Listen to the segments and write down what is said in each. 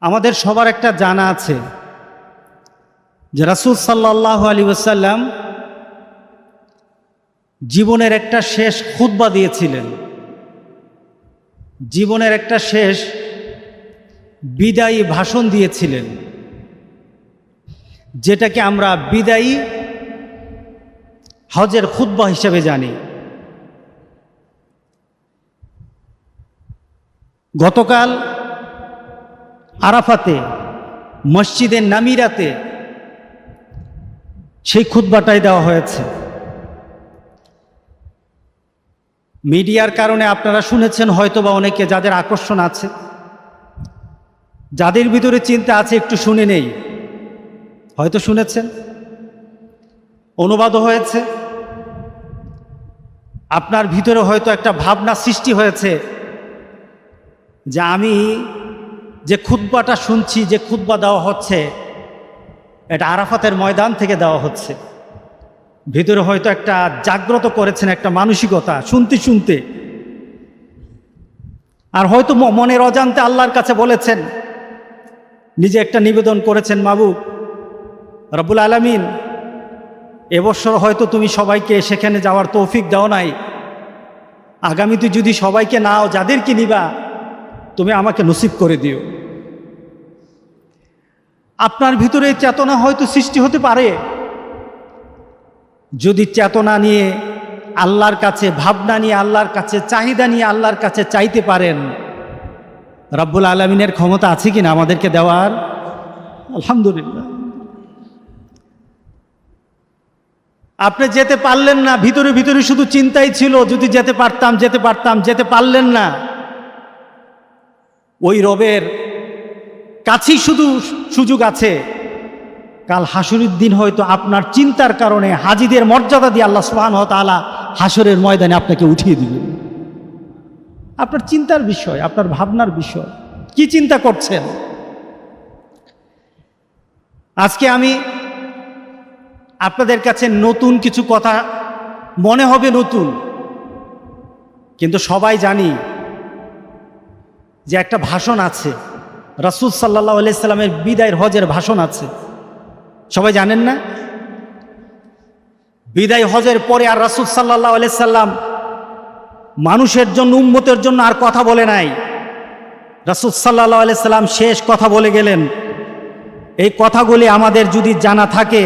আমাদের সবার একটা জানা আছে যে রাসূল সাল্লাল্লাহু আলাইহি ওয়াসাল্লাম জীবনের একটা শেষ খুতবা দিয়েছিলেন, জীবনের একটা শেষ বিদায়ী ভাষণ দিয়েছিলেন, যেটাকে আমরা বিদায়ী হজের খুতবা হিসেবে জানি। গতকাল আরাফাতে মসজিদে নামিরাতে সেই খুতবাটাই দেওয়া হয়েছে। মিডিয়ার কারণে আপনারা শুনেছেন হয়তোবা অনেকে, যাদের আকর্ষণ আছে, যাদের ভিতরে চিন্তা আছে, একটু শুনে নেই। হয়তো শুনেছেন, অনুবাদও হয়েছে, আপনার ভিতরে হয়তো একটা ভাবনা সৃষ্টি হয়েছে যে আমি যে খুতবাটা শুনছি, যে খুতবা দেওয়া হচ্ছে, এটা আরাফাতের ময়দান থেকে দেওয়া হচ্ছে। ভিতরে হয়তো একটা জাগ্রত করেছেন একটা মানসিকতা শুনতে শুনতে, আর হয়তো মনের অজান্তে আল্লাহর কাছে বলেছেন, নিজে একটা নিবেদন করেছেন, মাবুদ রব্বুল আলামিন, এবছর হয়তো তুমি সবাইকে সেখানে যাওয়ার তৌফিক দাও নাই, আগামীতে যদি সবাইকে নাও, যাদেরকে নিবা তুমি আমাকে নসিব করে দিও। আপনার ভিতরে চেতনা হয়তো সৃষ্টি হতে পারে। যদি চেতনা নিয়ে আল্লাহর কাছে, ভাবনা নিয়ে আল্লাহর কাছে, চাহিদা নিয়ে আল্লাহর কাছে চাইতে পারেন, রব্বুল আলামিনের ক্ষমতা আছে কিনা আমাদেরকে দেওয়ার? আলহামদুলিল্লাহ। আপনি যেতে পারলেন না, ভিতরে ভিতরে শুধু চিন্তাই ছিল, যদি যেতে পারতাম, যেতে পারতাম, যেতে পারলেন না। ওই রবের কাছেই শুধু সুযোগ আছে, কাল হাসরের দিন হয়তো আপনার চিন্তার কারণে হাজীদের মর্যাদা দিয়ে আল্লাহ সুবহানাহু ওয়া তাআলা হাসরের ময়দানে আপনাকে উঠিয়ে দিবেন। আপনার চিন্তার বিষয়, আপনার ভাবনার বিষয়, কি চিন্তা করছেন? আজকে আমি আপনাদের কাছে নতুন কিছু কথা মনে হবে নতুন, কিন্তু সবাই জানি যে একটা ভাষণ আছে, রাসূল সাল্লাল্লাহু আলাইহি সাল্লামের বিদায়ের হজের ভাষণ আছে। সবাই জানেন না? বিদায় হজের পরে আর রাসূল সাল্লাল্লাহু আলাইহি সাল্লাম মানুষের জন্য, উম্মতের জন্য আর কথা বলে নাই। রাসূল সাল্লাল্লাহু আলাইহি সাল্লাম শেষ কথা বলে গেলেন। এই কথাগুলি আমাদের যদি জানা থাকে,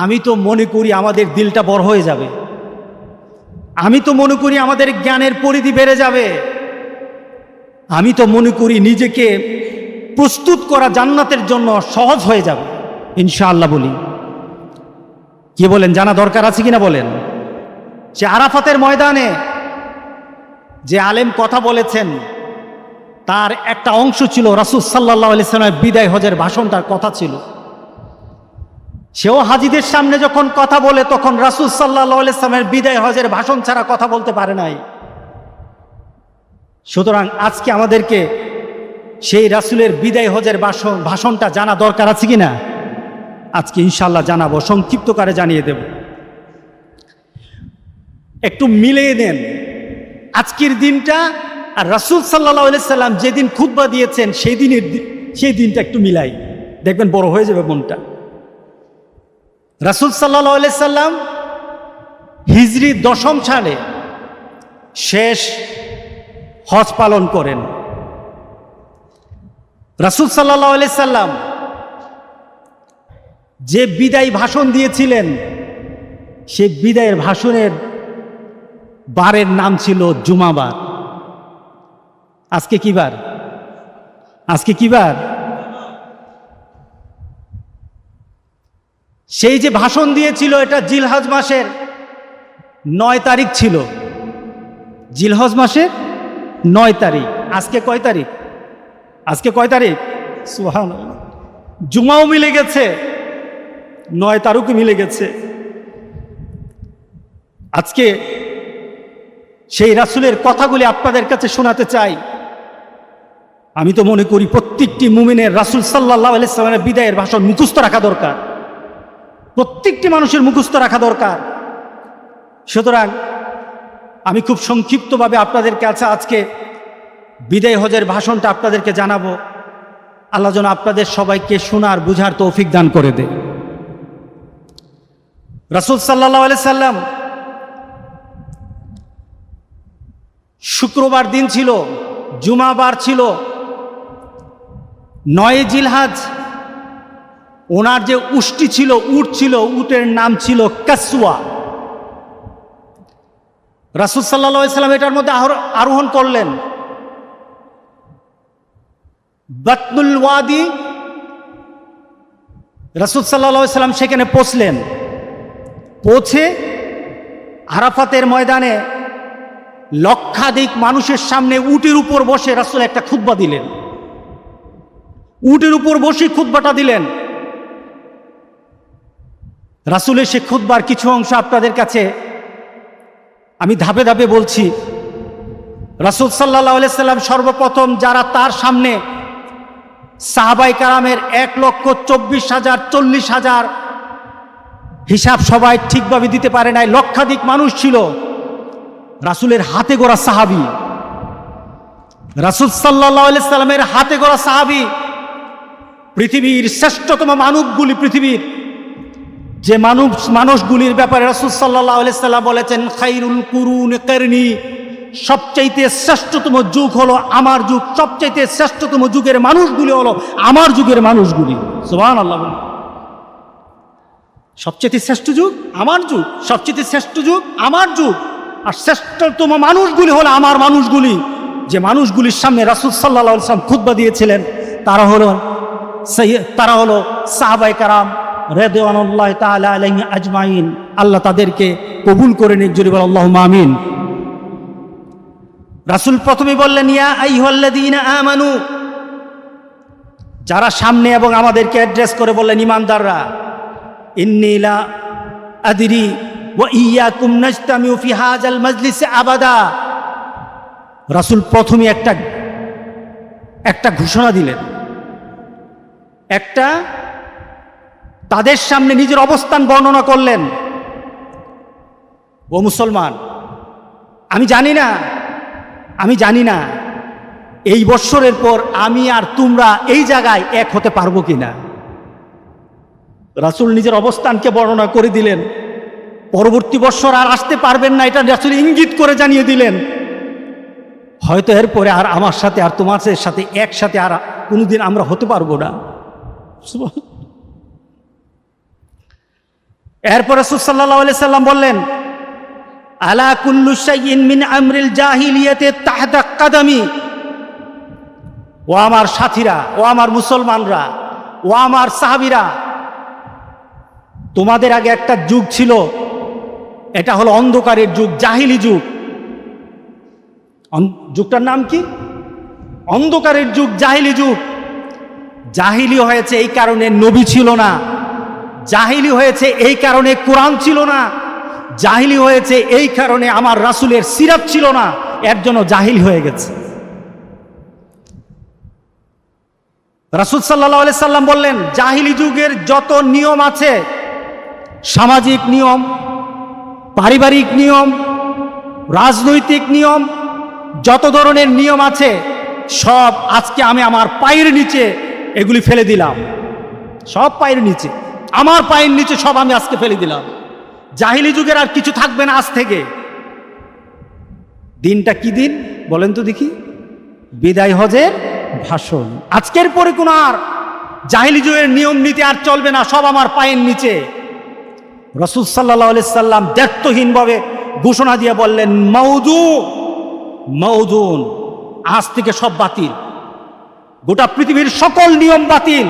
আমি তো মনে করি আমাদের দিলটা বড় হয়ে যাবে, আমি তো মনে করি আমাদের জ্ঞানের পরিধি বেড়ে যাবে, আমি তো মনে করি নিজেকে প্রস্তুত করা জান্নাতের জন্য সহজ হয়ে যাবে ইনশাআল্লাহ। বলি, কি বলেন? জানা দরকার আছে কিনা বলেন? সে আরাফাতের ময়দানে যে আলেম কথা বলেছেন, তার একটা অংশ ছিল রাসূল সাল্লাল্লাহু আলাইহি সাল্লামের বিদায় হজের ভাষণটার কথা ছিল। সেও হাজীদের সামনে যখন কথা বলে, তখন রাসূল সাল্লাল্লাহু আলাইহি সাল্লামের বিদায় হজের ভাষণ ছাড়া কথা বলতে পারে নাই। সুতরাং আজকে আমাদেরকে সেই রাসূলের বিদায় হজের ভাষণটা জানা দরকার আছে কিনা? আজকে ইনশাআল্লাহ জানাবো, সংক্ষিপ্তকারে জানিয়ে দেব। একটু মিলিয়ে দেন আজকের দিনটা আর রাসূল সাল্লাল্লাহু আলাইহি সাল্লাম যেদিন খুতবা দিয়েছেন সেই দিনটা একটু মিলাই, দেখবেন বড় হয়ে যাবে মনটা। রাসূল সাল্লাল্লাহু আলাইহি সাল্লাম হিজরি 10ম সালে শেষ হজ পালন করেন। রাসূল সাল্লাল্লাহু আলাইহি সাল্লাম যে বিদায় ভাষণ দিয়েছিলেন, সেই বিদায়ের ভাষণের বারের নাম ছিল জুমাবার। আজকে কি বার? আজকে কি বার? সেই যে ভাষণ দিয়েছিল, এটা জিলহজ মাসের 9 তারিখ ছিল। জিলহজ মাসের 9 তারিখ। আজকে কয় তারিখ? আজকে কয় তারিখ? সুবহানাল্লাহ। জুমাও মিলে গেছে, 9 তারিখও মিলে গেছে। আজকে সেই রাসূলের কথাগুলি আপনাদের কাছে শোনাতে চাই। আমি তো মনে করি প্রত্যেকটি মুমিনের রাসূল সাল্লাল্লাহু আলাইহি সাল্লামের বিদায়ের ভাষণ মুখস্থ রাখা দরকার, প্রত্যেকটি মানুষের মুখস্থ রাখা দরকার। সুতরাং আমি খুব সংক্ষিপ্তভাবে আপনাদের কাছে আজকে বিদায় হজের ভাষণটা আপনাদেরকে জানাবো। আল্লাহ যেন আপনাদের সবাইকে শোনার বুঝার তৌফিক দান করে দেয়। রাসূল সাল্লাল্লাহু আলাইহি সাল্লাম শুক্রবার দিন ছিল, জুমাবার ছিল, 9 জিলহজ। ওনার যে উষ্টটি ছিল, উট ছিল, উটের নাম ছিল কাসওয়া। রাসূল সাল্লাল্লাহু আলাইহি সাল্লাম এটার মধ্যে আরোহণ করলেন। বাতনুল ওয়াদি রাসূল সাল্লাল্লাহু আলাইহি সাল্লাম সেখানে পৌঁছে আরাফাতের ময়দানে লক্ষাধিক মানুষের সামনে উটের উপর বসে রাসূল একটা খুতবা দিলেন। উটের উপর বসে খুতবাটা দিলেন। রাসূলের সে খুতবার কিছু অংশ আপনাদের কাছে আমি ধাপে ধাপে বলছি। রাসূল সাল্লাল্লাহু আলাইহি সাল্লাম সর্বপ্রথম যারা তার সামনে সাহাবায়ে কেরামের 1,24,000 40,000 হিসাব সবাই ঠিকভাবে দিতে পারে নাই, লক্ষাধিক মানুষ ছিল। রাসূলের হাতে গড়া সাহাবী, রাসূল সাল্লাল্লাহু আলাইহি সাল্লামের হাতে গড়া সাহাবী, পৃথিবীর শ্রেষ্ঠতম মানবগুলি, পৃথিবীর যে মানুষগুলির ব্যাপারে রাসূল সাল্লাল্লাহু আলাইহি সাল্লাম বলেছেন, খায়রুল কুরুন কারনি, সবচাইতে শ্রেষ্ঠতম যুগ হলো আমার যুগ, সবচাইতে শ্রেষ্ঠতম যুগের মানুষগুলি হলো আমার যুগের মানুষগুলি। সুবহানাল্লাহ। সবচাইতে শ্রেষ্ঠ যুগ আমার যুগ, সবচাইতে শ্রেষ্ঠ যুগ আমার যুগ, আর শ্রেষ্ঠতম মানুষগুলি হলো আমার মানুষগুলি। যে মানুষগুলির সামনে রাসূল সাল্লাল্লাহু আলাইহি সাল্লাম খুতবা দিয়েছিলেন তারা হলো সাহাবায়ে কেরাম রাদিয়াল্লাহু তাআলা আলাইহিম আজমাইন। আল্লাহ তাদেরকে কবুল করে নিক, জোরে বল আল্লাহুম্মা আমিন। রাসূল প্রথমে বললেন, ইয়া আইয়ুহাল্লাযীনা আমানু, যারা সামনে এবং আমাদেরকে অ্যাড্রেস করে বললেন ঈমানদাররা, ইন্নী লা আদরি ওয়া ইয়্যাকুম নাজতামিউ ফি হাযাল মাজলিসে আবাদা। রাসূল প্রথমে একটা ঘোষণা দিলেন, তাদের সামনে নিজের অবস্থান বর্ণনা করলেন। ও মুসলমান, আমি জানি না এই বৎসরের পর আমি আর তোমরা এই জায়গায় এক হতে পারবো কিনা। রাসূল নিজের অবস্থানকে বর্ণনা করে দিলেন। পরবর্তী বৎসর আর আসতে পারবেন না, এটা রাসূল ইঙ্গিত করে জানিয়ে দিলেন। হয়তো এরপরে আর আমার সাথে আর তোমাদের সাথে একসাথে আর কোনোদিন আমরা হতে পারবো না। এরপর রাসূল সাল্লাল্লাহু আলাইহি সাল্লাম বললেন, আলা কুল্লু শাইইন মিন আমরিল জাহিলিয়াতি তাহতা কাদামি। ও আমার সাথীরা, ও আমার মুসলমানরা, ও আমার সাহাবীরা, তোমাদের আগে একটা যুগ ছিল, এটা হলো অন্ধকারের যুগ, জাহিলি যুগ। যুগটার নাম কি? অন্ধকারের যুগ, জাহিলি যুগ। জাহিলি হয়েছে এই কারণে নবী ছিল না, জাহিলি হয়েছে এই কারণে কোরআন ছিল না, জাহিলি হয়েছে এই কারণে আমার রাসূলের সিরাত ছিল না, এর জন্য জাহিল হয়ে গেছে। রাসূল সাল্লাল্লাহু আলাইহি সাল্লাম বললেন, জাহিলি যুগের যত নিয়ম আছে, সামাজিক নিয়ম, পারিবারিক নিয়ম, রাজনৈতিক নিয়ম, যত ধরনের নিয়ম আছে সব আজকে আমি আমার পায়ের নিচে এগুলি ফেলে দিলাম। সব পায়ের নিচে, আমার পায়ের নিচে সব আমি আজকে ফেলে দিলাম। জাহিলি যুগের আর কিছু থাকবে না আজ থেকে। দিনটা কি দিন বলেন তো দেখি? বিদায় হজের ভাষণ। আজকের পরে কোন আর জাহিলি যুগের নিয়ম নীতি আর চলবে না, সব আমার পায়ের নিচে। রাসূল সাল্লাল্লাহু আলাইহি সাল্লাম দ্ব্যর্থহীনভাবে ঘোষণা দিয়ে বললেন, মাউদুন, আজ থেকে সব বাতিল, গোটা পৃথিবীর সকল নিয়ম বাতিল।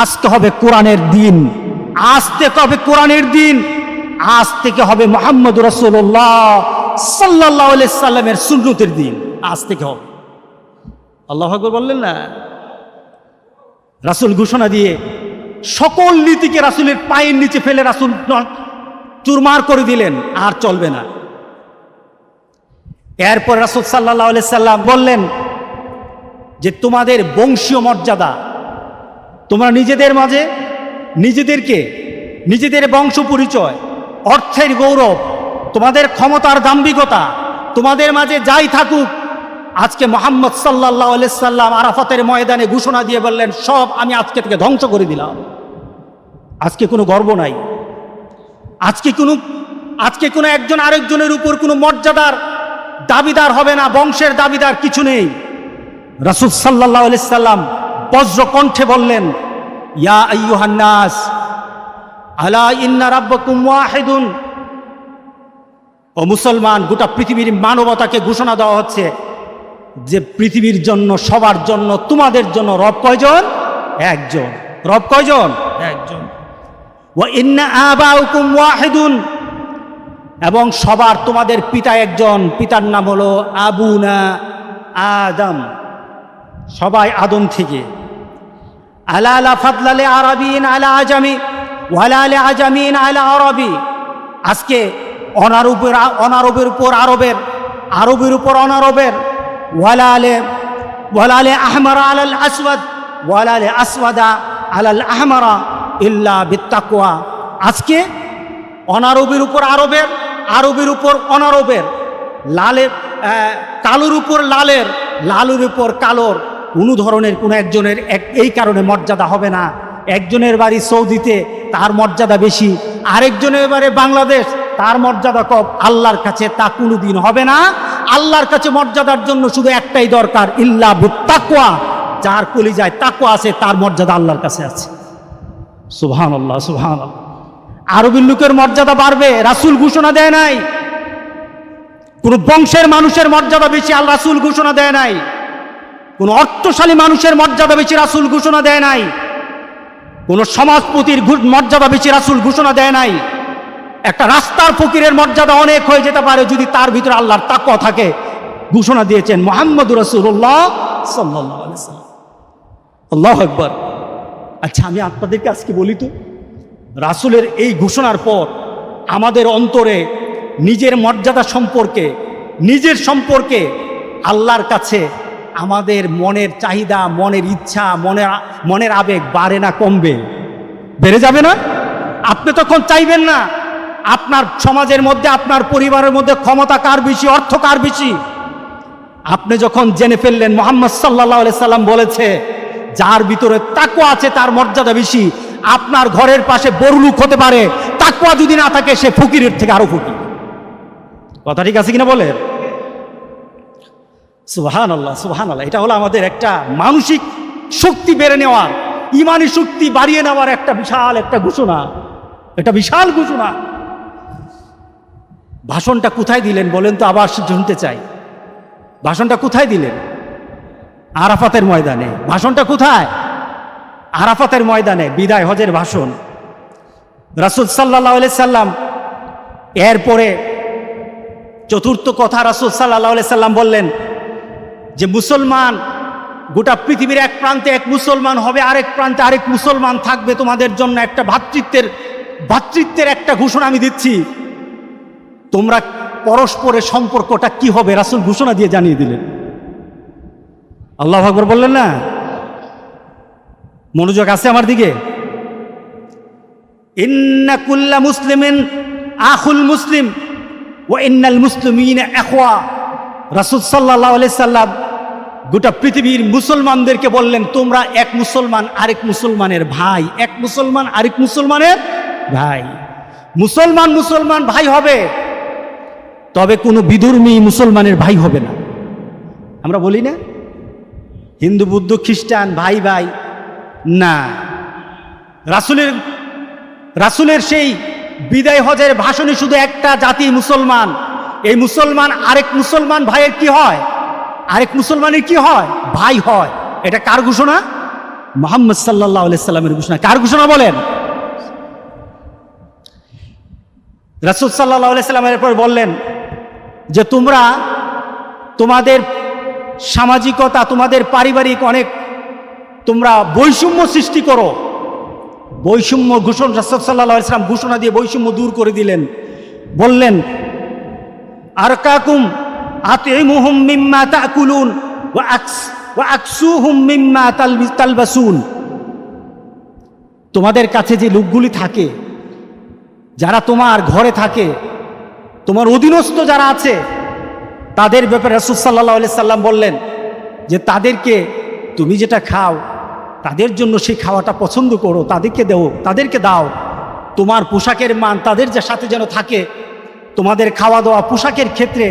আজকে হবে কোরআনের দিন, আজ থেকে হবে কোরআনের দিন, আজ থেকে হবে মুহাম্মদ রাসূলুল্লাহ সাল্লাল্লাহু আলাইহি সাল্লামের সুন্নতের দিন, আজ থেকে হবে। আল্লাহু আকবার বললেন না? রাসূল ঘোষণা দিয়ে সকল নীতিকে রাসূলের পায়ের নিচে ফেলে রাসূল চুরমার করে দিলেন, আর চলবে না। এরপর রাসূল সাল্লাল্লাহু আলাইহি সাল্লাম বললেন যে তোমাদের বংশীয় মর্যাদা, তোমরা নিজেদের মাঝে নিজেদের বংশ পরিচয়, অর্থের গৌরব, তোমাদের ক্ষমতার দাম্ভিকতা, তোমাদের মাঝে যাই থাকুক আজকে মুহাম্মদ সাল্লাল্লাহু আলাইহি সাল্লাম আরাফাতের ময়দানে ঘোষণা দিয়ে বললেন, সব আমি আজকে থেকে ধ্বংস করে দিলাম। আজকে কোনো গর্ব নাই, আজকে কোনো একজন আরেকজনের উপর কোনো মর্যাদার দাবিদার হবে না, বংশের দাবিদার কিছু নেই। রাসূল সাল্লাল্লাহু আলাইহি সাল্লাম বজ্র কণ্ঠে বললেন, ইয়া আইয়ুহান নাস আলা ইন্না রাব্বাকুম ওয়াহিদুন। ও মুসলমান, গোটা পৃথিবীর মানবতাকে ঘোষণা দেওয়া হচ্ছে যে পৃথিবীর জন্য, সবার জন্য, তোমাদের জন্য রব কয়জন? একজন। রব কয়জন? একজন। ওয়া ইন্না আবাউকুম ওয়াহিদুন, এবং সবার তোমাদের পিতা একজন, পিতার নাম হলো আবুনা আদম, সবাই আদম থেকে। আলা লা ফাদলা লি আরাবিন আলা আজামি ওয়ালা লি আজামিন আলা আরবি। আজকে অনারবের উপর আরবের, আরবের উপর অনারবের, ওয়ালা লি আহমারা আলাল আসওয়াদ ওয়ালা লি আসওয়াদা আলাল আহমারা ইল্লা বিত্তাকওয়া। আজকে অনারবের উপর আরবের, আরবের উপর অনারবের, লালের কালোর উপর লালের, লালের উপর কালোর, কোনো ধরনের কোনো একজনের এই কারণে মর্যাদা হবে না। একজনের বাড়ি সৌদিতে, তার মর্যাদা বেশি, আরেকজনের বাড়ি বাংলাদেশ, তার মর্যাদা কম। আল্লাহর কাছে তা কোনোদিন হবে না। আল্লাহর কাছে মর্যাদার জন্য শুধু একটাই দরকার, ইল্লা বিত্তাকওয়া। যার কলিজায় তাকওয়া আছে তার মর্যাদা আল্লাহর কাছে আছে। সুবহানাল্লাহ, সুবহানাল্লাহ। আরবের লোকের মর্যাদা বাড়বে, রাসূল ঘোষণা দেয় নাই। কোন বংশের মানুষের মর্যাদা বেশি আল্লাহ রাসূল ঘোষণা দেয় নাই। কোন অর্থশালী মানুষের মর্যাদা বেশি রাসূল ঘোষণা দেয় নাই। কোন সমাজপতির মর্যাদা বেশি রাসূল ঘোষণা দেয় নাই। একটা রাস্তার ফকিরের মর্যাদা অনেক হয়ে যেতে পারে যদি তার ভিতরে আল্লাহর তাকওয়া থাকে। ঘোষণা দিয়েছেন মুহাম্মদুর রাসূলুল্লাহ সাল্লাল্লাহু আলাইহি ওয়াসাল্লাম। আল্লাহু আকবার। আচ্ছা, আমি আপনাদেরকে আজকে বলি তো, রাসূলের এই ঘোষণার পর আমাদের অন্তরে নিজের মর্যাদা সম্পর্কে, নিজের সম্পর্কে আল্লাহর কাছে আমাদের মনের চাহিদা, মনের ইচ্ছা, মনের আবেগ বাড়ে না কমবে? বেড়ে যাবে না? আপনি তখন চাইবেন না আপনার সমাজের মধ্যে, আপনার পরিবারের মধ্যে ক্ষমতা কার বেশি, অর্থ কার বেশি। আপনি যখন জেনে ফেললেন মুহাম্মদ সাল্লাল্লাহু আলাইহি সাল্লাম বলেছে যার ভিতরে তাকওয়া আছে তার মর্যাদা বেশি। আপনার ঘরের পাশে বড়লোক হতে পারে, তাকওয়া যদি না থাকে সে ফকিরের থেকে আরো ফকির। কথা ঠিক আছে কিনা বলেন? সুবহানাল্লাহ, সুবহানাল্লাহ। এটা হলো আমাদের একটা মানসিক শক্তি বেড়ে নেওয়ার, ইমানি শক্তি বাড়িয়ে নেওয়ার একটা বিশাল একটা ঘোষণা, একটা বিশাল ঘোষণা। ভাষণটা কোথায় দিলেন বলেন তো, আবার শুনতে চাই। ভাষণটা কোথায় দিলেন? আরাফাতের ময়দানে। ভাষণটা কোথায়? আরাফাতের ময়দানে, বিদায় হজের ভাষণ। রাসূল সাল্লাল্লাহু আলাইহি সাল্লাম এরপরে চতুর্থ কথা রাসূল সাল্লাল্লাহু আলাইহি সাল্লাম বললেন যে মুসলমান, গোটা পৃথিবীর এক প্রান্তে এক মুসলমান হবে, আরেক প্রান্তে আরেক মুসলমান থাকবে। তোমাদের জন্য একটা ভ্রাতৃত্বের একটা ঘোষণা আমি দিচ্ছি। তোমরা পরস্পরের সম্পর্কটা কি হবে রাসূল ঘোষণা দিয়ে জানিয়ে দিলেন। আল্লাহু আকবার বললেন না? মনোযোগ আছে আমার দিকে? ইন্না কুল্লা মুসলিমিন আখুল মুসলিম ওয়া ইন্নাল মুসলিমিনা ইখওয়া। রাসূল সাল্লাল্লাহু আলাইহি সাল্লাম গোটা পৃথিবীর মুসলমানদেরকে বললেন, তোমরা এক মুসলমান আরেক মুসলমানের ভাই, এক মুসলমান আরেক মুসলমানের ভাই। মুসলমান মুসলমান ভাই হবে, তবে কোনো বিধর্মী মুসলমানের ভাই হবে না। আমরা বলি না হিন্দু বুদ্ধ খ্রিস্টান ভাই ভাই, না। রাসূলের সেই বিদায় হজের ভাষণে শুধু একটা জাতি মুসলমান। এই মুসলমান আরেক মুসলমান ভাইয়ের কি হয়? আরেক মুসলমানের কি হয়? ভাই হয়। এটা কার ঘোষণা? মুহাম্মদ সাল্লাল্লাহু আলাইহি সাল্লামের ঘোষণা। কার ঘোষণা বলেন? রাসূল সাল্লাল্লাহু আলাইহি সাল্লামের পর বললেন যে তোমরা তোমাদের সামাজিকতা, তোমাদের পারিবারিক অনেক তোমরা বৈষম্য সৃষ্টি করো। বৈষম্য ঘোষণা রাসূল সাল্লাল্লাহু আলাইহি সাল্লাম ঘোষণা দিয়ে বৈষম্য দূর করে দিলেন। বললেন আরকাকুম আতিমুহুম মিম্মা তাকুলুন ওয়া আকসুহুম মিম্মা তালবাসুন। তোমাদের কাছে যে লোকগুলি থাকে, যারা তোমার ঘরে থাকে, তোমার অধীনস্থ যারা আছে, তাদের ব্যাপারে রাসূল সাল্লাল্লাহু আলাইহি সাল্লাম বললেন যে তাদেরকে তুমি যেটা খাও তাদের জন্য সেই খাওয়াটা পছন্দ করো, তাদেরকে দাও। তোমার পোশাকের মান তাদের যে সাথে যেন থাকে, তোমাদের খাওয়া দাওয়া পোশাকের ক্ষেত্রে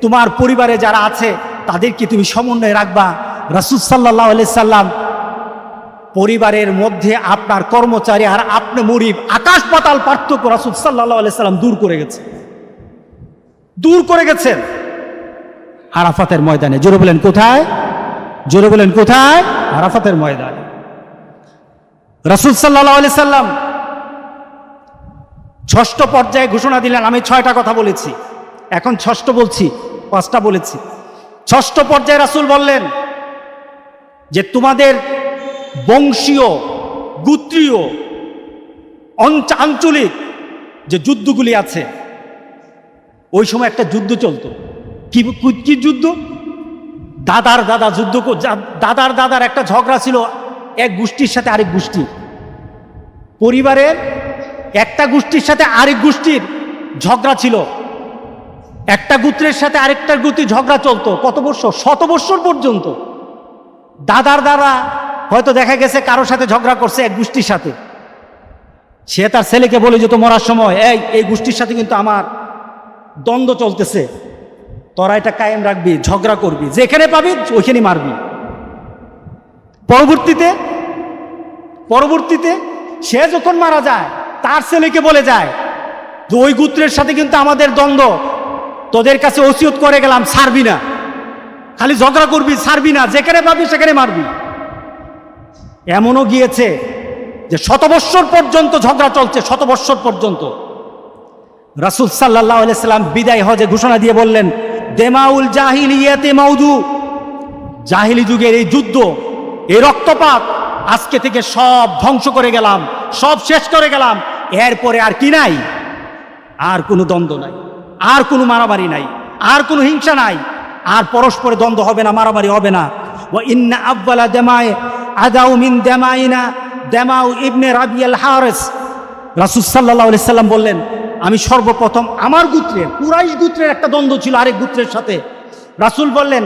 তোমার পরিবারে যারা আছে তাদেরকে তুমি সমন্বয় রাখবা। রাসূল সাল্লাল্লাহু আলাইহি সাল্লাম পরিবারের মধ্যে আপনার কর্মচারী আর আপনি মুরিব, আকাশ পাতাল পার্থক্য রাসূল সাল্লাল্লাহু আলাইহি সাল্লাম দূর করে গেছেন আরাফাতের ময়দানে। জোরে বলেন কোথায়? জোরে বলেন কোথায়? আরাফাতের ময়দানে। রাসূল সাল্লাল্লাহু আলাইহি সাল্লাম ষষ্ঠ পর্যায়ে ঘোষণা দিলেন। আমি 6টা কথা বলেছি, এখন ষষ্ঠ বলছি, 5টা বলেছি। ষষ্ঠ পর্যায়ে রাসূল বললেন যে তোমাদের বংশীয়, গোত্রীয়, আঞ্চলিক যে যুদ্ধগুলি আছে, ওই সময় একটা যুদ্ধ চলতো। কি যুদ্ধ? দাদার যুদ্ধ। দাদার একটা ঝগড়া ছিল এক গোষ্ঠীর সাথে আরেক গোষ্ঠীর। পরিবারের একটা গোষ্ঠীর সাথে আরেক গোষ্ঠীর ঝগড়া ছিল, একটা গোত্রের সাথে আরেকটা গোত্রী ঝগড়া চলতো। কত বছর? 100 বছর পর্যন্ত। দাদার দাদা হয়তো দেখা গেছে কারোর সাথে ঝগড়া করছে এক গোষ্ঠীর সাথে, সে তার ছেলেকে বলে যেত মরার সময়, এই গোষ্ঠীর সাথে কিন্তু আমার দ্বন্দ্ব চলতেছে, তোরা এটা কায়েম রাখবি, ঝগড়া করবি, যেখানে পাবি ওইখানে মারবি। পরবর্তীতে সে যখন মারা যায় তার ছেলেকে বলে যায় যে ওই গোত্রের সাথে কিন্তু আমাদের দ্বন্দ্ব, তোদের কাছে ওসিয়ত করে গেলাম ছাড়বি না, খালি ঝগড়া করবি, ছাড়বি না, যেখানে পাবি সেখানে মারবি। এমনও গিয়েছে যে 100 বৎসর পর্যন্ত ঝগড়া চলছে, 100 বৎসর পর্যন্ত। রাসূল সাল্লাল্লাহু আলাইহি সাল্লাম বিদায় হজে ঘোষণা দিয়ে বললেন, দেমাউল জাহিলিয়াতে মাউদু, জাহিলি যুগের এই যুদ্ধ, এই রক্তপাত আজকে থেকে সব ধ্বংস করে গেলাম, সব শেষ করে গেলাম। এরপরে আর কি নাই? আর কোনো দ্বন্দ্ব নাই, আর কোনো মারামারি নাই, আর কোনো হিংসা নাই, আর পরস্পরে দ্বন্দ্ব হবে না, মারামারি হবে না। ওয়া ইন্না আব্বালা দেমায় আদাউ মিন দেমাইনা দেমাউ ইবনে রাবিয়াল হারিস। রাসূল সাল্লাল্লাহু আলাইহি সাল্লাম বললেন, আমি সর্বপ্রথম আমার গোত্রের, কুরাইশ গোত্রের একটা দ্বন্দ্ব ছিল আরেক গোত্রের সাথে। রাসূল বললেন,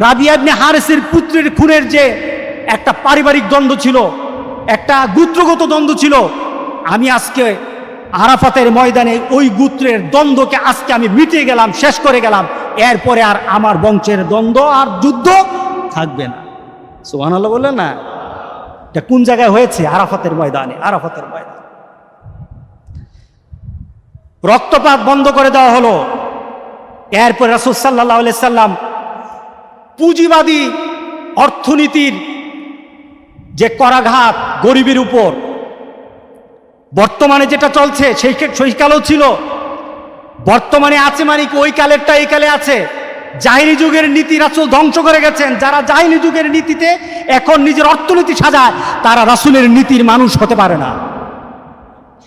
রাবিয়া ইবনে হারিসের পুত্রের খুনের যে একটা পারিবারিক দ্বন্দ্ব ছিল, একটা গোত্রগত দ্বন্দ্ব ছিল, আমি আজকে আরাফাতের ময়দানে ওই গোত্রের দ্বন্দ্বকে আজকে আমি মিটিয়ে গেলাম, শেষ করে গেলাম। এরপরে আর আমার বংশের দ্বন্দ্ব আর যুদ্ধ থাকবে না। সুবহানাল্লাহ বললেন না? এটা কোন জায়গায় হয়েছে? আরাফাতের ময়দানে। আরাফাতের ময়দানে রক্তপাত বন্ধ করে দেওয়া হলো। এরপর রাসূল সাল্লাল্লাহু আলাইহি সাল্লাম পুঁজিবাদী অর্থনীতির যে করাঘাত গরিবের উপর, বর্তমানে যেটা চলছে সেই কালেও ছিল, বর্তমানে আছে, মানে ওই কালেরটা এই কালে আছে। জাহিলি যুগের নীতি রাসূল ধ্বংস করে গেছেন। যারা জাহিলি যুগের নীতিতে এখন নিজের অর্থনীতি সাজায়, তারা রাসূলের নীতির মানুষ হতে পারে না।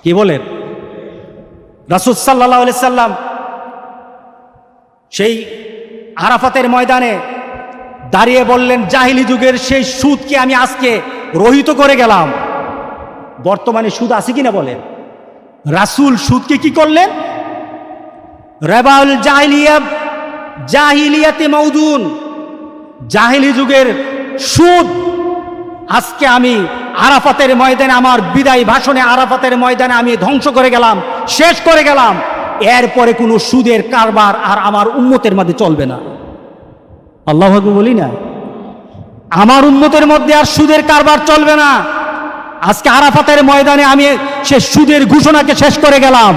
কি বলেন? রাসূল সাল্লাল্লাহু আলাইহি সাল্লাম সেই আরাফাতের ময়দানে দাঁড়িয়ে বললেন, জাহিলি যুগের সেই সুদকে আমি আজকে রহিত করে গেলাম। বর্তমানে সুদ আছে কিনা বলেন? রাসূল সুদকে কি করলেন? রেবাউল জাহিলিয়াতে মাউদুন, জাহিলি যুগের সুদ আজকে আমি আরাফাতের ময়দানে, আমার বিদায় ভাষণে আরাফাতের ময়দানে আমি ধ্বংস করে গেলাম, শেষ করে গেলাম। এরপরে কোনো সুদের কারবার আর আমার উম্মতের মধ্যে চলবে না। আল্লাহু আকবার বলি না? আমার উম্মতের মধ্যে আর সুদের কারবার চলবে না। আজকে আরাফাতের ময়দানে আমি সে সুদের ঘোষণাকে শেষ করে গেলাম।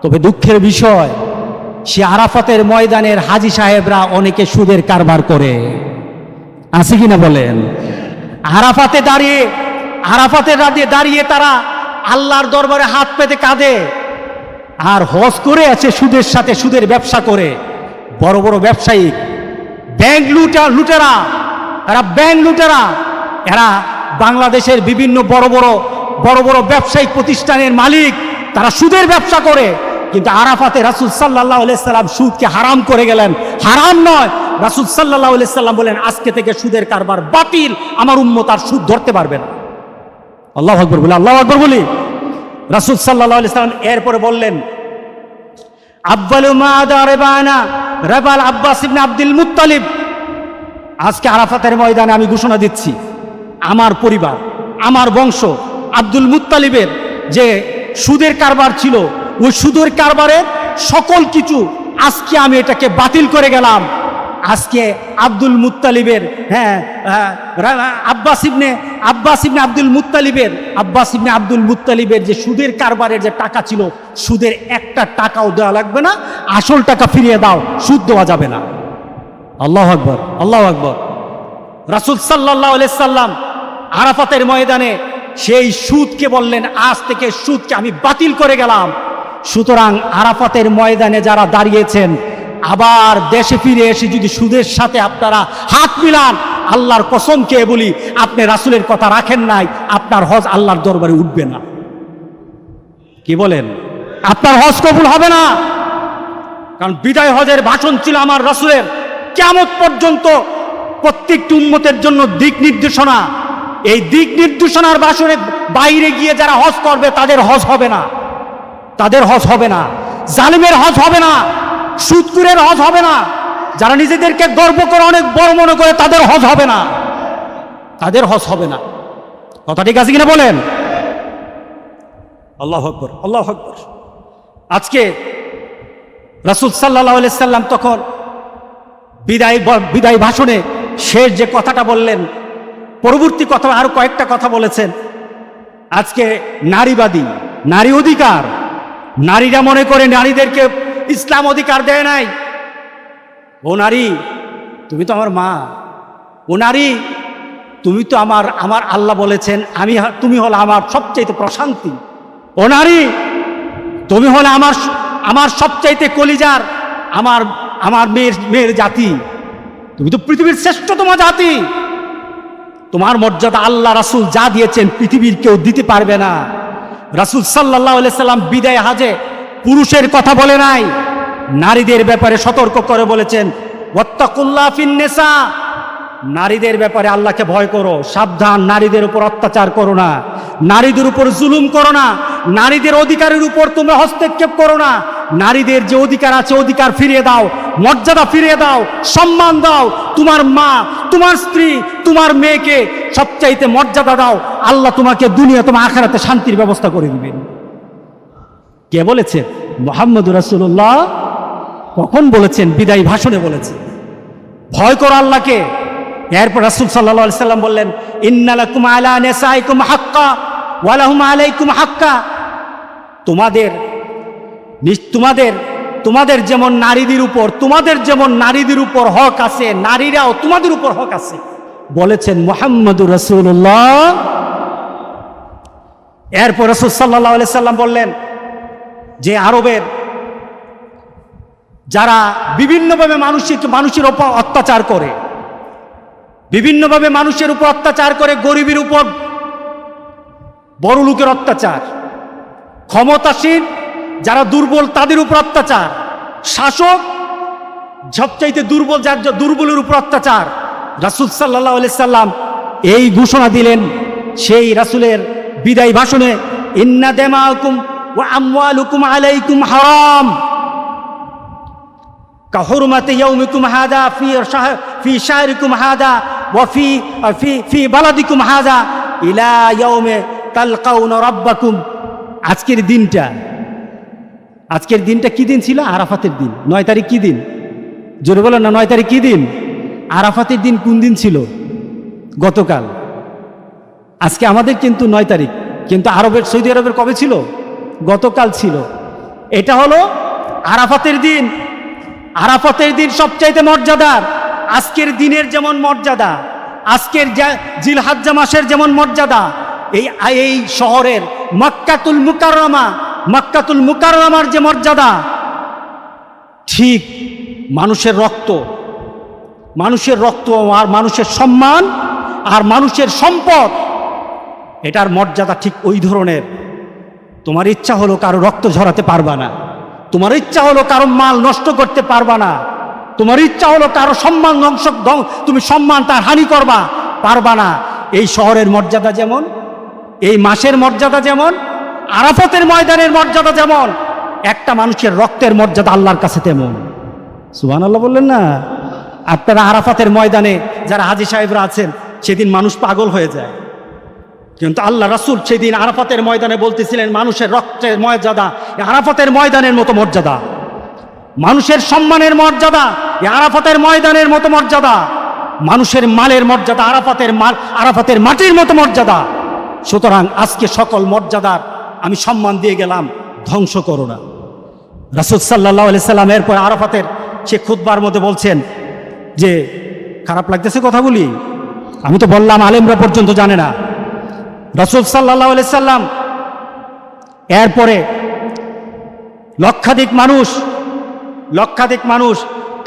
তবে দুঃখের বিষয়, সে আরাফাতের ময়দানের হাজী সাহেবরা অনেকে সুদের কারবার করে, আছে কিনা বলেন? আরাফাতে দাঁড়িয়ে তারা আল্লাহর দরবারে হাত পেতে কাঁদে, আর হজ করে আছে সুদের সাথে, সুদের ব্যবসা করে। বড় বড় ব্যবসায়ী, ব্যাংক লুটেরা, এরা বাংলাদেশের বিভিন্ন বড় বড় ব্যবসায়িক প্রতিষ্ঠানের মালিক, তারা সুদের ব্যবসা করে। কিন্তু আরাফাতে রাসূল সাল্লাল্লাহু আলাইহি সাল্লাম সুদকে হারাম করে গেলেন। হারাম নয়, রাসূল সাল্লাল্লাহু আলাইহি সাল্লাম বলেন, আজকে থেকে সুদের কারবার বাতিল, আমার উম্মত আর সুদ ধরতে পারবে না। আল্লাহু আকবার বলি, আল্লাহু আকবার বলি। রাসূল সাল্লাল্লাহু আলাইহি সাল্লাম এরপরে বললেন, আব্বালু মাদা রেবানা রেবাল আব্বাস ইবনে আব্দুল মুত্তালিব। আজকে আরাফাতের ময়দানে আমি ঘোষণা দিচ্ছি, আমার পরিবার, আমার বংশ আব্দুল মুত্তালিবের যে সুদের কারবার ছিল, ওই সুদের কারবারের সকল কিছু আজকে আমি এটাকে বাতিল করে গেলাম। আজকে আব্দুল মুত্তালিবের আব্বাস ইবনে আব্দুল মুত্তালিবের যে সুদের কারবারের যে টাকা ছিল, সুদের একটা টাকাও দেওয়া লাগবে না, আসল টাকা ফিরিয়ে দাও, সুদ দেওয়া যাবে না। আল্লাহু আকবার, আল্লাহু আকবার। রাসূল সাল্লাল্লাহু আলাইহি সাল্লাম আরাফাতের ময়দানে সেই সুদকে বললেন, আজ থেকে সুদকে আমি বাতিল করে গেলাম। সুতরাং আরাফাতের ময়দানে যারা দাঁড়িয়েছেন, আবার দেশে ফিরে এসে যদি সুদের সাথে আপনারা হাত মিলান, আল্লাহর কসম খেয়ে বলি, আপনি রাসূলের কথা রাখেন নাই, আপনার হজ আল্লাহর দরবারে উঠবে না। কি বলেন? আপনার হজ কবুল হবে না। কারণ বিদায় হজের ভাষণ ছিল আমার রাসূলের, কিয়ামত পর্যন্ত প্রত্যেকটি উম্মতের জন্য দিক নির্দেশনা। এই দিক নির্দেশনার ভাষণের বাইরে গিয়ে যারা হজ করবে, তাদের হজ হবে না, তাদের হজ হবে না। জালিমের হজ হবে না, সুদখোরের হজ হবে না, যারা নিজেদেরকে গর্ব করে অনেক বড় মনে করে, তাদের হজ হবে না, তাদের হজ হবে না। কথা ঠিক আছে কিনা বলেন? আল্লাহু আকবার, আল্লাহু আকবার। আজকে রাসূল সাল্লাল্লাহু আলাইহি সাল্লাম তখন বিদায় ভাষণে শেষ যে কথাটা বললেন, পরবর্তী কথা আরো কয়েকটা কথা বলেছেন। আজকে নারীবাদী, নারী অধিকার, নারীরা মনে করে নারীদেরকে ইসলাম অধিকার দেয় নাই। ও নারী, তুমি তো আমার মা। ও নারী, তুমি তো আমার আল্লাহ বলেছেন তুমি হলো আমার সবচাইতে প্রশান্তি। ও নারী, তুমি হলে আমার সবচাইতে কলিজার, আমার মেয়ের জাতি। তুমি তো পৃথিবীর শ্রেষ্ঠতম জাতি। তোমার মর্যাদা আল্লাহ রাসূল যা দিয়েছেন পৃথিবীর কেউ দিতে পারবে না। রাসূল সাল্লাল্লাহু আলাইহি সাল্লাম বিদায় হাজে পুরুষের কথা বলে নাই, নারীদের ব্যাপারে সতর্ক করে বলেছেন, ওয়াত্তাকুল্লাহ ফিন নিসা। নারীদের ব্যাপারে আল্লাহকে ভয় করো, সাবধান, নারীদের উপর অত্যাচার করো না, নারীদের উপর জুলুম করো না, নারীদের অধিকারের উপর তোমরা হস্তক্ষেপ করো না। নারীদের যে অধিকার আছে অধিকার ফিরিয়ে দাও, মর্যাদা ফিরিয়ে দাও, সম্মান দাও। তোমার মা, তোমার স্ত্রী, তোমার মেয়েকে সবচাইতে মর্যাদা দাও। আল্লাহ তোমাকে দুনিয়া, তোমার আখিরাতে শান্তির ব্যবস্থা করে দিবেন। কে বলেছেন? মুহাম্মদুর রাসূলুল্লাহ। কখন বলেছেন? বিদায় ভাষণে বলেছেন। ভয় করো আল্লাহকে। এরপর রাসূল সাল্লাল্লাহু আলাইহি সাল্লাম বললেন, ইন্না লাকুম আলা নিসাইকুম হাক্কা ওয়া লাহুম আলাইকুম হাক্কা। তোমাদের যেমন নারীদের উপর হক আছে, নারীরাও তোমাদের উপর হক আছে বলেছেন মুহাম্মদুর রাসূলুল্লাহ। এরপর রাসূল সাল্লাল্লাহু আলাইহি সাল্লাম বললেন যে আরবের যারা বিভিন্নভাবে মানুষের উপর অত্যাচার করে, বিভিন্নভাবে মানুষের উপর অত্যাচার করে, গরিবের উপর বড় লোকের অত্যাচার, ক্ষমতাসীন যারা দুর্বল তাদের উপর অত্যাচার, শাসক সবচাইতে দুর্বল দুর্বলের উপর অত্যাচার। রাসূল সাল্লাল্লাহু আলাইহি সাল্লাম এই ঘোষণা দিলেন সেই রাসূলের বিদায় ভাষণে, ইন্না দিমাকুম ওয়া আমওয়ালুকুম আলাইকুম হারাম কাহুরমাতি ইয়াউমিকুম হাদা ফি শাহরিকুম হাদা ওয়া ফি বালাদিকুম হাদা ইলা ইয়াউমি তালকাউনা রাব্বাকুম। আজকের দিনটা কি দিন ছিল? আরাফাতের দিন। 9 তারিখ কি দিন? জোরে বলেন না, 9 তারিখ কি দিন? আরাফাতের দিন কোন দিন ছিল? গতকাল। আজকে আমাদের কিন্তু 9 তারিখ, কিন্তু সৌদি আরবের কবে ছিল? গতকাল ছিল। এটা হলো আরাফাতের দিন। আরাফাতের দিন সবচাইতে মর্যাদার। আজকের দিনের যেমন মর্যাদা, আজকের জিলহজ্জা মাসের যেমন মর্যাদা, এই শহরের মক্কাতুল মুকাররমার যে মর্যাদা, ঠিক মানুষের রক্ত আর মানুষের সম্মান আর মানুষের সম্পদ, এটার মর্যাদা ঠিক ওই ধরনের। তোমার ইচ্ছা হলো কারো রক্ত ঝরাতে পারবা না, তোমার ইচ্ছা হলো কারো মাল নষ্ট করতে পারবা না, তোমার ইচ্ছা হলো কারো সম্মান তুমি সম্মান তার হানি করবা পারবা না। এই শহরের মর্যাদা যেমন, এই মাসের মর্যাদা যেমন, আরাফাতের ময়দানের মর্যাদা যেমন, একটা মানুষের রক্তের মর্যাদা আল্লাহর কাছে তেমন। সুবহানাল্লাহ বললেন না? আপনারা আরাফাতের ময়দানে যারা হাজী সাহেবরা আছেন, সেদিন মানুষ পাগল হয়ে যায়, কিন্তু আল্লাহ রাসূল সেদিন আরাফাতের ময়দানে বলতেছিলেন মানুষের রক্তের মর্যাদা আরাফাতের ময়দানের মতো মর্যাদা, মানুষের সম্মানের মর্যাদা আরাফাতের ময়দানের মতো মর্যাদা, মানুষের মালের মর্যাদা আরাফাতের মাটির মতো মর্যাদা। সুতরাং আজকে সকল মর্যাদার আমি সম্মান দিয়ে গেলাম, ধ্বংস করো না। রাসূল সাল্লাল্লাহু আলাইহি সাল্লাম এরপর আরাফাতের সে খুতবার মধ্যে বলছেন যে, খারাপ লাগতেছে কথা বলি, আমি তো বললাম আলেমরা পর্যন্ত জানে না। রাসূল সাল্লাল্লাহু আলাইহি সাল্লাম এরপরে লক্ষাধিক মানুষ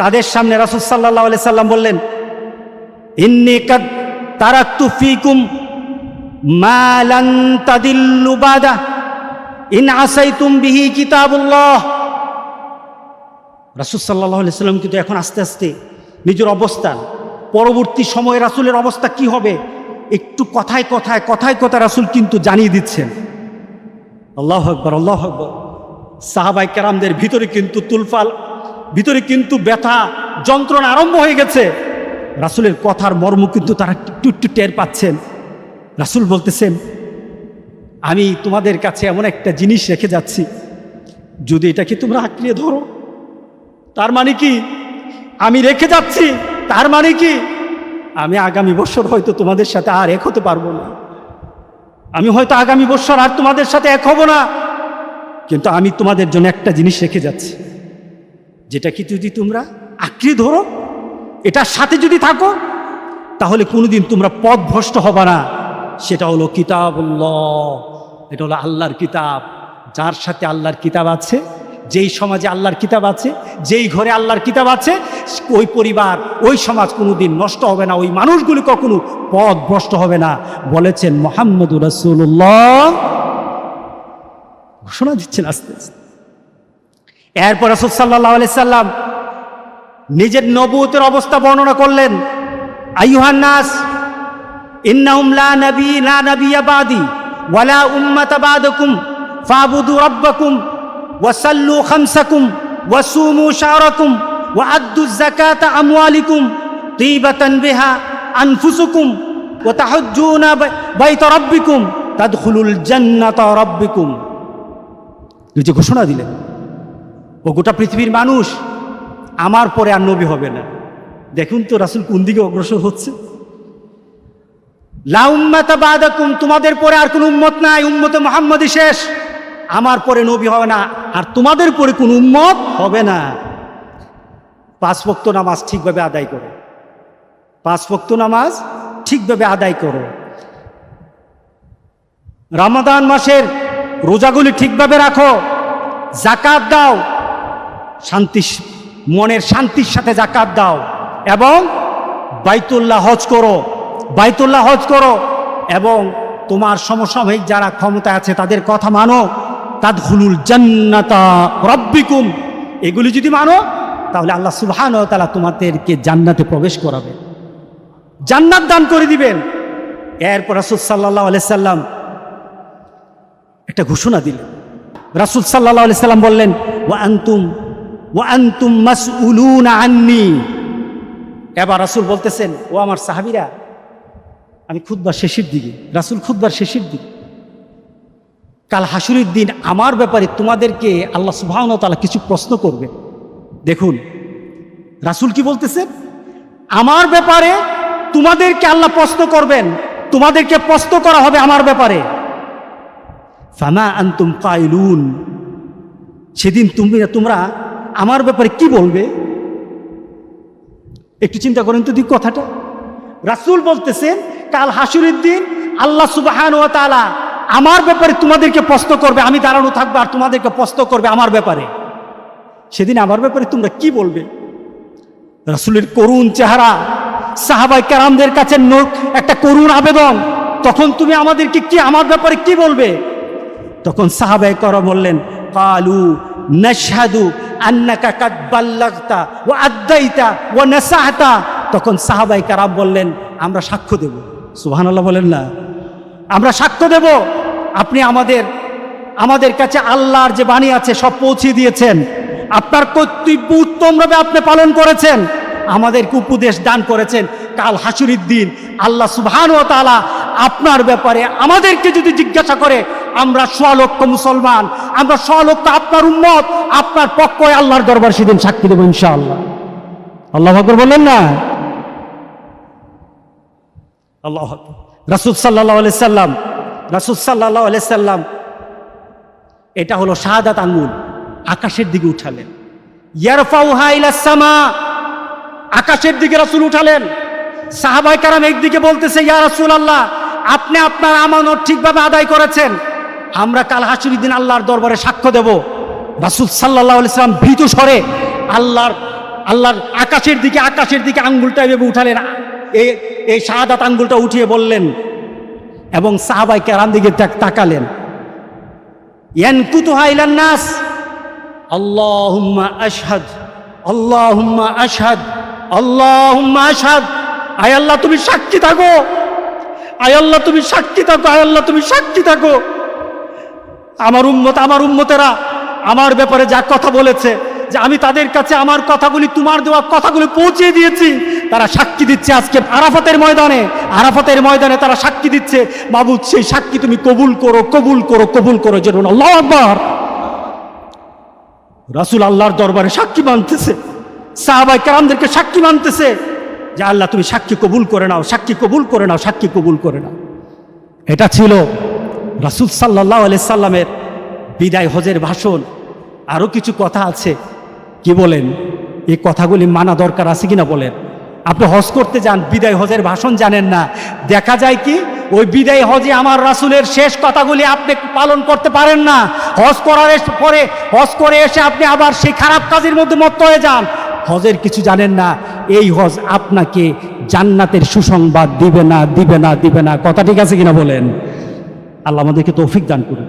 তাদের সামনে রাসূল সাল্লাল্লাহু আলাইহি সাল্লাম বললেন, ইন্নী কাদ তারাকতু ফীকুম মা লান তাদিল্লু বাদা ইন আসাইতুম বিহি কিতাবুল্লাহ। রাসূল সাল্লাল্লাহু আলাইহি সাল্লাম কিন্তু এখন আস্তে আস্তে নিজের অবস্থান, পরবর্তী সময়ে রাসূলের অবস্থা কি হবে একটু কথায় রাসূল কিন্তু জানিয়ে দিচ্ছেন। আল্লাহু আকবার, আল্লাহু আকবার। সাহাবায়ে কেরামদের ভিতরে কিন্তু তুলফাল, ভিতরে কিন্তু ব্যথা যন্ত্রণা আরম্ভ হয়ে গেছে। রাসূলের কথার মর্ম কিন্তু তারা একটু টের পাচ্ছেন। রাসূল বলতেছেন, আমি তোমাদের কাছে এমন একটা জিনিস রেখে যাচ্ছি, যদি এটাকে তোমরা আঁকড়িয়ে ধরো, তার মানে কি আমি রেখে যাচ্ছি, তার মানে কি আমি আগামী বছর হয়তো তোমাদের সাথে আর এক হতে পারবো না, আমি হয়তো আগামী বছর আর তোমাদের সাথে এক হব না, কিন্তু আমি তোমাদের জন্য একটা জিনিস রেখে যাচ্ছি, যেটা কি যদি তোমরা আঁকড়ে ধরো, এটার সাথে যদি থাকো, তাহলে কোনোদিন তোমরা পথভ্রষ্ট হবে না। সেটা হলো কিতাবুল্লাহ, এটা হলো আল্লাহর কিতাব। যার সাথে আল্লাহর কিতাব আছে, যেই সমাজে আল্লাহর কিতাব আছে, যেই ঘরে আল্লাহর কিতাব আছে, ওই পরিবার, ওই সমাজ কোনোদিন নষ্ট হবে না, ওই মানুষগুলি কখনো পথভ্রষ্ট হবে না, বলেছেন মুহাম্মদুর রাসূলুল্লাহ। ঘোষণা দিচ্ছেন আস্তে আস্তে। এরপর রাসূল সাল্লাল্লাহু আলাইহি সাল্লাম নিজের নবুয়তের অবস্থা বর্ণনা করলেন, আইয়ুহান নাস ইন্নাহুম লা নাবিয়্যা বাদি ওয়ালা উম্মাতা বাদাকুম ফাবুদু রাব্বাকুম ওয়াসাল্লু খামসাকুম ওয়াসুমু শাহরাকুম ওয়াআদ্দু যাকাতা আমওয়ালিকুম তিবাতান বিহা আনফুসুকুম ওয়া তাহাজ্জুনা বাইতা রাব্বিকুম তাদখুলুল জান্নাতা রাব্বিকুম। যে ঘোষণা দিলেন, ও গোটা পৃথিবীর মানুষ, আমার পরে আর নবী হবে না। দেখুন তো রাসূল কোন দিকে অগ্রসর হচ্ছে। লা উম্মাতা বাদাকুম, তোমাদের পরে আর কোন উম্মত নাই, উম্মতে মুহাম্মদই শেষ, আমার পরে নবী হবে না, আর তোমাদের পরে কোন উম্মত হবে না। 5 ওয়াক্ত নামাজ ঠিকভাবে আদায় করো, 5 ওয়াক্ত নামাজ ঠিকভাবে আদায় করো, রমাদান মাসের রোজাগুলি ঠিকভাবে রাখো, যাকাত দাও, মনের শান্তির সাথে যাকাত দাও, এবং বাইতুল্লাহ হজ করো, এবং তোমার সমসাময়িক যারা ক্ষমতা আছে তাদের কথা মানো, তাদখুলুল জান্নাতা রাব্বিকুম। এগুলি যদি মানো, তাহলে আল্লাহ সুবহানাহু ওয়া তাআলা তোমাদেরকে জান্নাতে প্রবেশ করাবে, জান্নাত দান করে দিবেন। এরপর রাসূল সাল্লাল্লাহু আলাইহি সাল্লাম একটা ঘোষণা দিলেন। রাসূল সাল্লাল্লাহু আলাইহি সাল্লাম বললেন, ওয়া আনতুম মাসউলুনা আন্নী। এবার রাসূল বলতেছেন, ও আমার সাহাবীরা, আমি খুতবার শেষের দিকে, রাসূল খুতবার শেষের দিকে, কাল হাসুরের দিন আমার ব্যাপারে তোমাদেরকে আল্লাহ সুবহানাহু ওয়া তাআলা কিছু প্রশ্ন করবে। দেখুন রাসূল কি বলতেছেন, আমার ব্যাপারে তোমাদেরকে আল্লাহ প্রশ্ন করবেন, তোমাদেরকে প্রশ্ন করা হবে আমার ব্যাপারে। ফামা আনতুম কাইলুন, সেদিন তোমরা আমার ব্যাপারে কি বলবে? একটু চিন্তা করেন তো দিক কথাটা। রাসূল বলতেছেন, কাল হাসুরের দিন আল্লাহ সুবহানাহু ওয়া তাআলা আমার ব্যাপারে তোমাদেরকে প্রশ্ন করবে, আমি দাঁড়ানো থাকবো আর তোমাদেরকে প্রশ্ন করবে আমার ব্যাপারে। সেদিন আমার ব্যাপারে তোমরা কি বলবে? রাসূলের করুণ চেহারা, সাহাবায়ে কেরামদের কাছে একটা করুণ আবেদন, তখন তুমি আমাদেরকে কি, আমার ব্যাপারে কি বলবে? তখন সাহাবায়ে কেরাম বললেন, ক্বালু নাশহাদু আন্নাকা কাদ বাল্লাগতা ওয়া আদ্দাইতা ওয়া নাসাহতা। তখন সাহাবায়ে কেরাম বললেন, আমরা সাক্ষ্য দেব। সুবহানাল্লাহ বলেন না? আমরা সাক্ষ্য দেব আপনি আমাদের আমাদের কাছে আল্লাহর যে বাণী আছে সব পৌঁছে দিয়েছেন, আপনার কর্তব্য উত্তমভাবে আপনি পালন করেছেন, আমাদেরকে উপদেশ দান করেছেন। কাল হাসুরের দিন আল্লাহ সুবহানাহু ওয়া তাআলা আপনার ব্যাপারে আমাদেরকে যদি জিজ্ঞাসা করে, আমরা 100 লক্ষ মুসলমান, আমরা 100 লক্ষ আপনার উম্মত, আপনার পক্ষে আল্লাহর দরবার সেদিন সাক্ষী দেব ইনশাআল্লাহ। আল্লাহু আকবার বলেন না? আল্লাহু আকবার। রাসূল সাল্লাল্লাহু আলাইহি সাল্লাম, রাসূল সাল্লাল্লাহু আলাইহি সাল্লাম এটা হলো শাহাদাত আঙ্গুল, আকাশের দিকে উঠালেন। ইয়ারফাউহা ইলাস সামা, আকাশের দিকে রাসূল উঠালেন। সাহাবায়ে কেরাম একদিকে বলতেছে, ইয়া রাসূলুল্লাহ, আপনি আপনার আমানত ঠিকভাবে আদায় করেছেন, আমরা কাল হাসরের দিন আল্লাহর দরবারে সাক্ষ্য দেব। রাসূল সাল্লাল্লাহু আলাইহি সাল্লাম ভীত স্বরে আল্লাহর আকাশের দিকে আঙ্গুলটা এভাবে উঠালেন, এই শাহাদাত আঙ্গুলটা উঠিয়ে বললেন, এবং সাহাবায়ে কেরাম দিকে তাকালেন। ইয়ানকুতুহা ইলান নাস, আল্লাহুম্মা আশহাদ, আল্লাহুম্মা আশহাদ, আল্লাহুম্মা আশহাদ। আয় আল্লাহ তুমি সাক্ষী থাকো, আয় আল্লাহ তুমি সাক্ষী থাকো, আয় আল্লাহ তুমি সাক্ষী থাকো। আমার উম্মতেরা আমার ব্যাপারে যা কথা বলেছে, যে আমি তাদের কাছে আমার কথাগুলি, তোমার দেওয়া কথাগুলি পৌঁছে দিয়েছি, তারা সাক্ষী দিচ্ছে আজকে আরাফাতের ময়দানে তারা সাক্ষী দিচ্ছে। মাবুদ, সেই সাক্ষী তুমি কবুল করো, কবুল করো, কবুল করো। যেন আল্লাহু আকবার। রাসূল আল্লাহর দরবারে সাক্ষী মানতেছে, সাহাবায়ে কেরামদেরকে সাক্ষী মানতেছে যে আল্লাহ তুমি সাক্ষী কবুল করে নাও, সাক্ষী কবুল করে নাও, সাক্ষী কবুল করে নাও। এটা ছিল রাসূল সাল্লাল্লাহু আলাইহি সাল্লামের বিদায় হজের ভাষণ। আরও কিছু কথা আছে, কি বলেন? এই কথাগুলি মানা দরকার আছে কিনা বলেন? আপনি হজ করতে যান, বিদায় হজের ভাষণ জানেন না, দেখা যায় কি ওই বিদায় হজে আমার রাসূলের শেষ কথাগুলি আপনি পালন করতে পারেন না। হজ করার পরে, হজ করে এসে আপনি আবার সেই খারাপ কাজের মধ্যে মত্ত হয়ে যান, হজের কিছু জানেন না। এই হজ আপনাকে জান্নাতের সুসংবাদ দিবে না, দিবে না, দিবে না। কথা ঠিক আছে কিনা বলেন? আল্লাহ আমাদেরকে তৌফিক দান করুন।